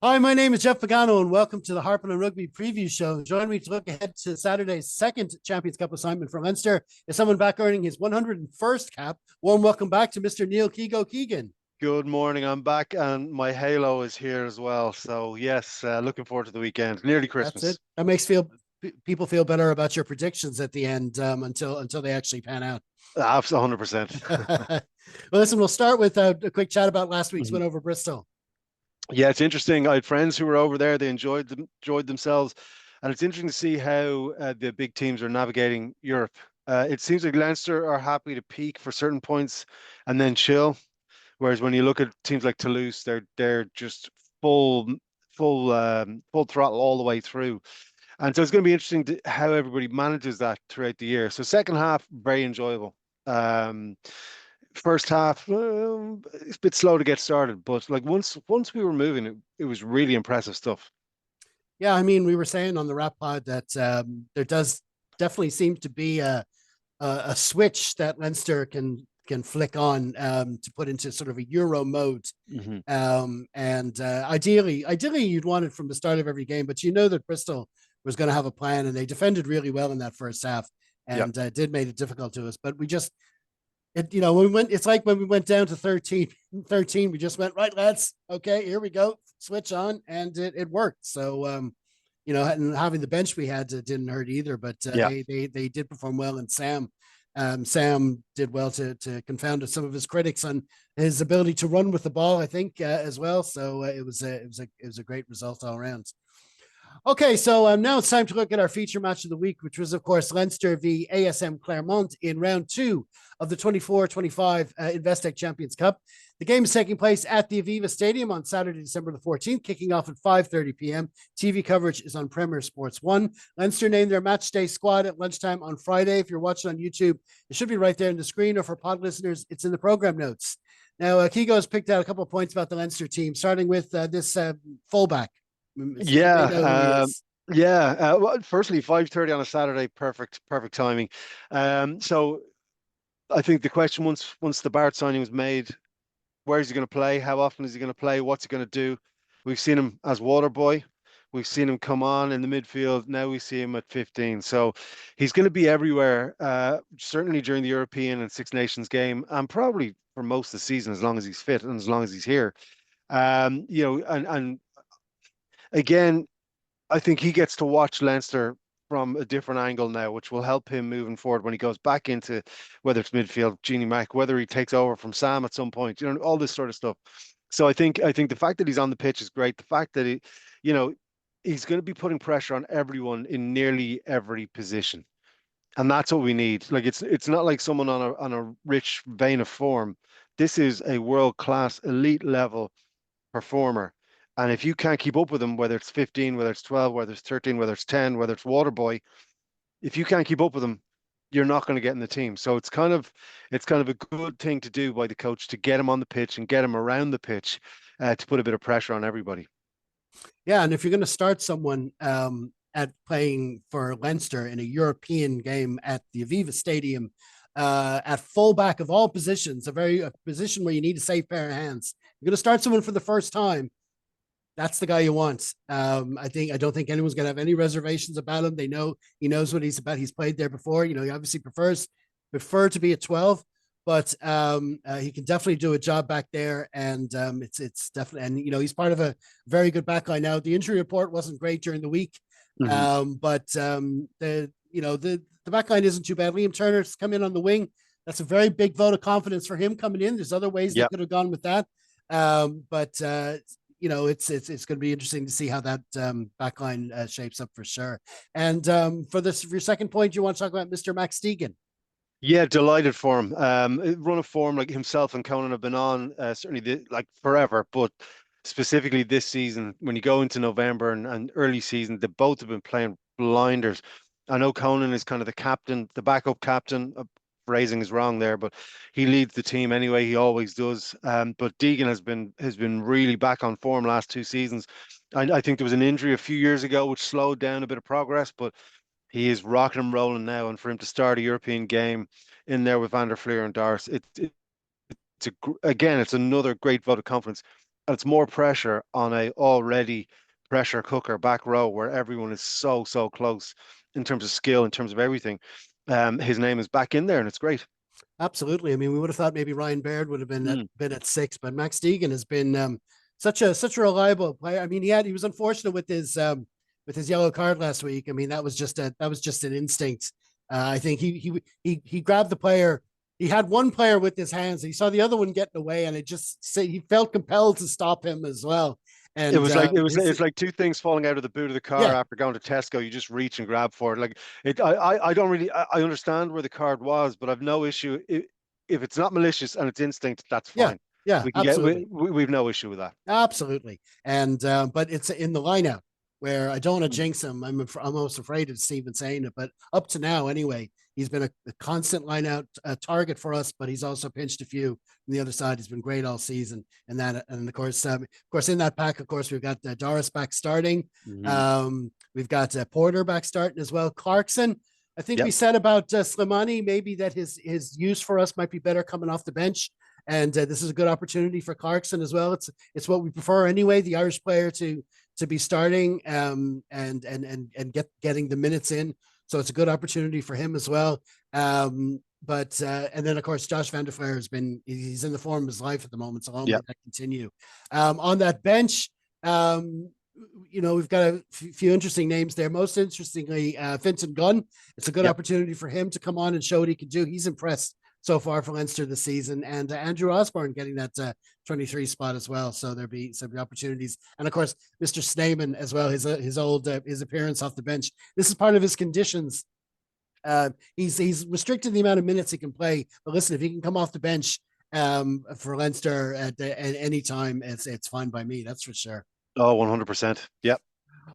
Hi, my name is Jeff Pagano, and welcome to the Harper and Rugby Preview Show. Join me to look ahead to Saturday's second Champions Cup assignment for Leinster. Is someone back earning his 101st cap? Warm welcome back to Mr. Neil Keego Keegan. Good morning. I'm back, and my halo is here as well. So yes, looking forward to the weekend. Nearly That's it. Christmas. That makes people feel better about your predictions at the end until they actually pan out. Absolutely, 100%. Well, listen, we'll start with a quick chat about last week's win over Bristol. Yeah, it's interesting. I had friends who were over there. They enjoyed themselves, and it's interesting to see how the big teams are navigating Europe. It seems like Leinster are happy to peak for certain points and then chill. Whereas when you look at teams like Toulouse, they're just full full throttle all the way through. And so it's going to be interesting how everybody manages that throughout the year. So second half, very enjoyable. Um, First half, it's a bit slow to get started, but like once we were moving, it was really impressive stuff. Yeah, I mean, we were saying on the Rap Pod that there does definitely seem to be a switch that Leinster can flick on to put into sort of a Euro mode. Hmm. And ideally, you'd want it from the start of every game, but you know that Bristol was going to have a plan, and they defended really well in that first half, Yeah. and did make it difficult to us. But we just, when we went, it's like when we went down to 13, we just went, right, lads, okay, here we go, switch on, and it worked. So, and having the bench we had didn't hurt either, but Yeah. they did perform well, and Sam did well to confound some of his critics on his ability to run with the ball, I think, as well. So it was a great result all around. Okay, so now it's time to look at our feature match of the week, which was, of course, Leinster v ASM Clérmont in round two of the 24-25 Investec Champions Cup. The game is taking place at the Aviva Stadium on Saturday, December the 14th, kicking off at 5:30 p.m. TV coverage is on Premier Sports 1. Leinster named their match day squad at lunchtime on Friday. If you're watching on YouTube, it should be right there on the screen, or for pod listeners, it's in the program notes. Now, Keego has picked out a couple of points about the Leinster team, starting with this fullback. Does Yeah. anybody know who he is? Yeah. Well, firstly, 5:30 on a Saturday, perfect timing. So I think the question once the Bart signing was made, where is he going to play? How often is he going to play? What's he going to do? We've seen him as water boy. We've seen him come on in the midfield. Now we see him at 15. So he's going to be everywhere, certainly during the European and Six Nations game, and probably for most of the season, as long as he's fit and as long as he's here. And again, I think he gets to watch Leinster from a different angle now, which will help him moving forward when he goes back into whether it's midfield, Genie Mack, whether he takes over from Sam at some point, all this sort of stuff. So I think the fact that he's on the pitch is great. The fact that you know, he's going to be putting pressure on everyone in nearly every position. And that's what we need. Like it's not like someone on a rich vein of form. This is a world-class elite level performer. And if you can't keep up with them, whether it's 15, whether it's 12, whether it's 13, whether it's 10, whether it's Waterboy, if you can't keep up with them, you're not going to get in the team. So it's kind of a good thing to do by the coach to get him on the pitch and get him around the pitch to put a bit of pressure on everybody. Yeah, and if you're going to start someone at playing for Leinster in a European game at the Aviva Stadium at fullback of all positions, a position where you need a safe pair of hands. You're going to start someone for the first time. That's the guy you want. I don't think anyone's going to have any reservations about him. They know he knows what he's about. He's played there before. He obviously prefer to be a 12, but he can definitely do a job back there. And it's definitely, and he's part of a very good backline now. The injury report wasn't great during the week, Mhm. but the backline isn't too bad. Liam Turner's come in on the wing. That's a very big vote of confidence for him coming in. There's other ways they Yeah. could have gone with that, but it's going to be interesting to see how that backline shapes up for sure. And for your second point, you want to talk about Mr. Max Deegan. Yeah, delighted for him. Run of form like himself and Conan have been on certainly like forever, but specifically this season, when you go into November and early season, they both have been playing blinders. I know Conan is kind of the captain, the backup captain. Phrasing is wrong there, but he leads the team anyway. He always does. But Deegan has been really back on form last two seasons. I think there was an injury a few years ago which slowed down a bit of progress, but he is rocking and rolling now, and for him to start a European game in there with Van der Fleer and Doris, again, it's another great vote of confidence. and it's more pressure on a already pressure cooker back row where everyone is so close in terms of skill, in terms of everything. His name is back in there, and it's great. Absolutely. I mean, we would have thought maybe Ryan Baird would have Mm. been at six, but Max Deegan has been such a reliable player. I mean, he was unfortunate with his yellow card last week. I mean, that was just an instinct. I think he grabbed the player. He had one player with his hands. He saw the other one getting away, and he felt compelled to stop him as well. It And was like it's like two things falling out of the boot of the car yeah, after going to Tesco. You just reach and grab for it. Like it, I don't really I understand where the card was, but I've no issue if it's not malicious and it's instinct, that's yeah, fine. yeah, We can get absolutely. we've no issue with that. Absolutely. And but it's in the lineup where I don't want to Mm. jinx him. I'm almost afraid of Steven saying it, but up to now anyway, he's been a constant lineout target for us. But he's also pinched a few from the other side. He's been great all season, and of course, in that pack, of course, we've got Doris back starting. Mhm. We've got Porter back starting as well. Clarkson. I think we Yep. said about Slimani maybe that his use for us might be better coming off the bench. And this is a good opportunity for Clarkson as well. It's what we prefer anyway, the Irish player to be starting and getting the minutes in. So it's a good opportunity for him as well. But and then of course Josh Van der Flair he's in the form of his life at the moment, so long may Yep. that continue. On that bench, we've got a few interesting names there. Most interestingly, Finton Gunn. It's a good Yep. opportunity for him to come on and show what he can do. He's impressed so far for Leinster this season, and Andrew Osborne getting that 23 spot as well. So there'll be some opportunities, and of course, Mr. Snyman as well. His appearance off the bench. This is part of his conditions. He's restricted the amount of minutes he can play, but listen, if he can come off the bench for Leinster at any time, it's fine by me. That's for sure. Oh, 100%. Yep.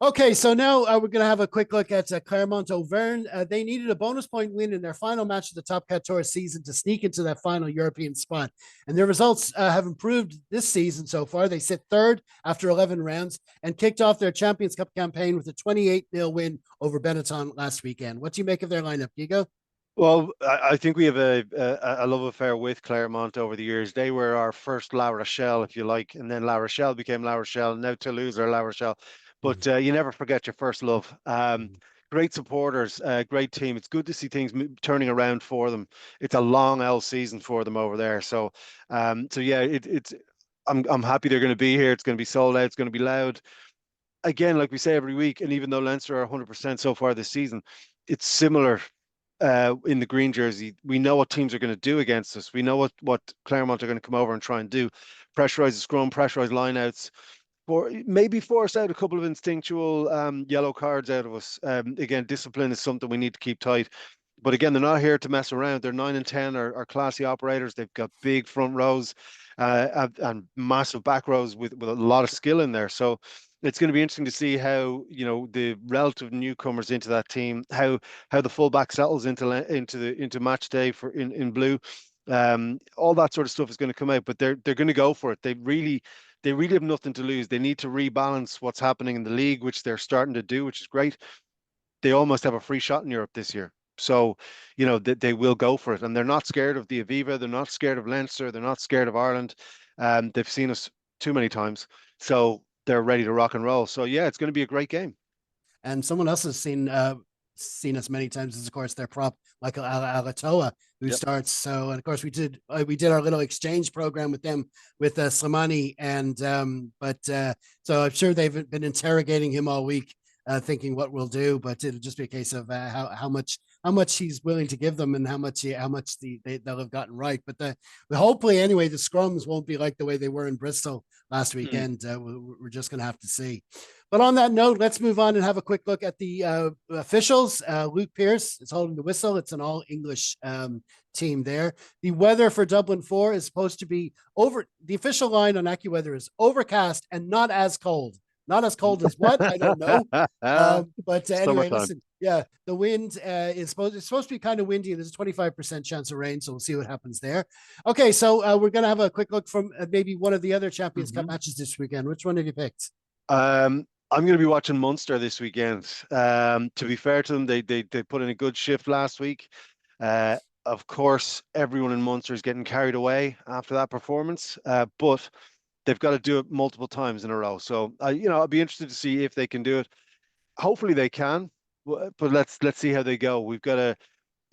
Okay, so now we're going to have a quick look at Clermont Auvergne. They needed a bonus point win in their final match of the Top Cat Tour season to sneak into that final European spot. And their results have improved this season so far. They sit third after 11 rounds and kicked off their Champions Cup campaign with a 28-0 win over Benetton last weekend. What do you make of their lineup, Keego? Well, I think we have a love affair with Clermont over the years. They were our first La Rochelle, if you like, and then La Rochelle became La Rochelle. Now Toulouse are La Rochelle, but you never forget your first love. Great supporters, great team. It's good to see things turning around for them. It's a long L season for them over there. So yeah, it's. I'm happy they're going to be here. It's going to be sold out. It's going to be loud. Again, like we say every week, and even though Leinster are 100% so far this season, it's similar in the green jersey. We know what teams are going to do against us. We know what Clermont are going to come over and try and do. Pressurize the scrum, pressurize lineouts, for maybe force out a couple of instinctual yellow cards out of us. Again, discipline is something we need to keep tight. But again, they're not here to mess around. They're 9 and 10 are classy operators. They've got big front rows and massive back rows with a lot of skill in there. So it's going to be interesting to see how the relative newcomers into that team, how the fullback settles into match day for in blue. All that sort of stuff is going to come out, but they're going to go for it. They really have nothing to lose. They need to rebalance what's happening in the league, which they're starting to do, which is great. They almost have a free shot in Europe this year. So, they will go for it. And they're not scared of the Aviva. They're not scared of Leinster. They're not scared of Ireland. They've seen us too many times. So they're ready to rock and roll. So yeah, it's going to be a great game. And someone else has seen us many times is of course their prop Michael Alatoa, who Yep. starts. So and of course we did our little exchange program with them with Slimani, and but so I'm sure they've been interrogating him all week, thinking what we'll do, but it'll just be a case of how much he's willing to give them and how much they'll have gotten right. But hopefully anyway, the scrums won't be like the way they were in Bristol last Mm. weekend. We're just going to have to see. But on that note, let's move on and have a quick look at the officials. Luke Pierce is holding the whistle. It's an all English team there. The weather for Dublin 4 is supposed to be over. The official line on AccuWeather is overcast and not as cold. Not as cold as what? I don't know. But anyway, Summertime. listen. Yeah, the wind it's supposed to be kind of windy. There's a 25% chance of rain, so we'll see what happens there. Okay, so we're gonna have a quick look from maybe one of the other Champions Cup Mhm. matches this weekend. Which one have you picked? I'm going to be watching Munster this weekend. To be fair to them, they put in a good shift last week. Uh, of course, everyone in Munster is getting carried away after that performance, but they've got to do it multiple times in a row. So I'll be interested to see if they can do it. Hopefully they can, but let's see how they go. We've got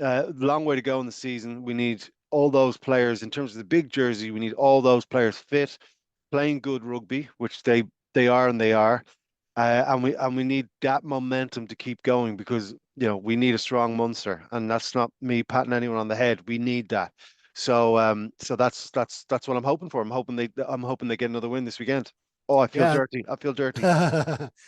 a long way to go in the season. We need all those players in terms of the big jersey. We need all those players fit, playing good rugby, which they are and they are. And we need that momentum to keep going because we need a strong Munster, and that's not me patting anyone on the head. We need that. So that's what I'm hoping for. I'm hoping they get another win this weekend. Oh, I feel Yeah. dirty. I feel dirty.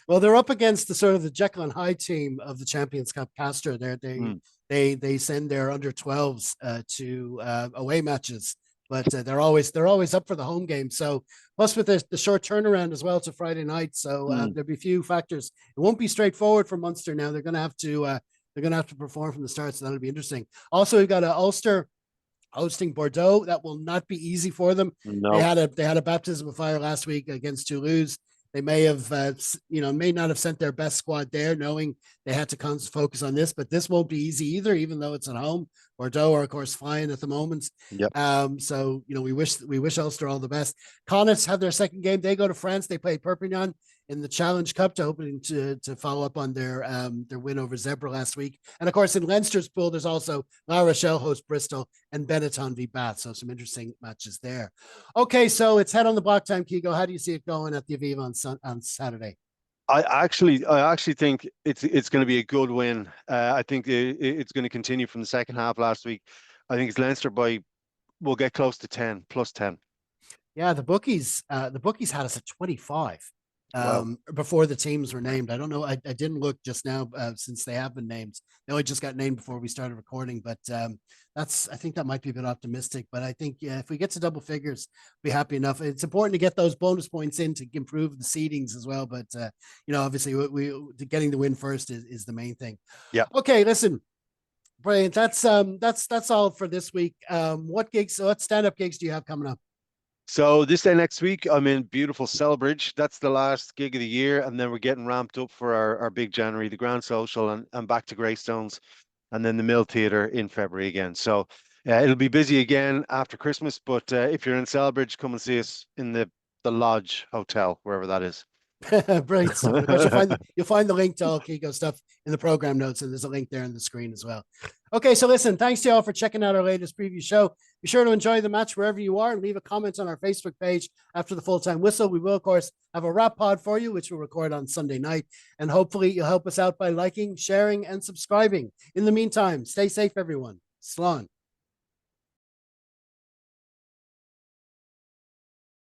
Well, they're up against the sort of the Jekyll and Hyde team of the Champions Cup. Castor. Mm, They send their under 12s to away matches, but they're always up for the home game. So plus with the short turnaround as well to Friday night, so mm. there'll be a few factors. It won't be straightforward for Munster now. They're gonna have to perform from the start, so that'll be interesting. Also, we've got Ulster hosting Bordeaux. That will not be easy for them. They No. had a baptism of fire last week against Toulouse. They may have, may not have sent their best squad there, knowing they had to focus on this. But this won't be easy either, even though it's at home. Bordeaux are, of course, flying at the moment. Yep. So we wish Ulster all the best. Connacht have their second game. They go to France. They play Perpignan in the Challenge Cup hoping to follow up on their win over Zebra last week. And of course, in Leinster's pool, there's also La Rochelle host Bristol and Benetton v Bath. So some interesting matches there. Okay, so it's head on the block time, Keego. How do you see it going at the Aviva on Saturday? I actually think it's going to be a good win. I think it's going to continue from the second half last week. I think it's Leinster we'll get close to 10 plus 10. Yeah, the bookies had us at 25 Wow. before the teams were named. I don't know. I didn't look just now since they have been named. They only just got named before we started recording, but I think that might be a bit optimistic. But I think if we get to double figures, be happy enough. It's important to get those bonus points in to improve the seedings as well. But obviously, we getting the win first is the main thing. Yeah. Okay, listen. Brilliant. That's all for this week. What stand-up gigs do you have coming up? So this day next week, I'm in beautiful Celbridge. That's the last gig of the year, and then we're getting ramped up for our big January, the Grand Social, and back to Greystones, and then the Mill Theatre in February again. So it'll be busy again after Christmas. But if you're in Celbridge, come and see us in the Lodge Hotel, wherever that is. Brilliant stuff. And of course, you'll find the link to all Keego stuff in the program notes, and there's a link there on the screen as well. Okay, so listen, thanks to you all for checking out our latest preview show. Be sure to enjoy the match wherever you are and leave a comment on our Facebook page after the full-time whistle. We will, of course, have a wrap pod for you, which we'll record on Sunday night. And hopefully you'll help us out by liking, sharing, and subscribing. In the meantime, stay safe, everyone. Slán.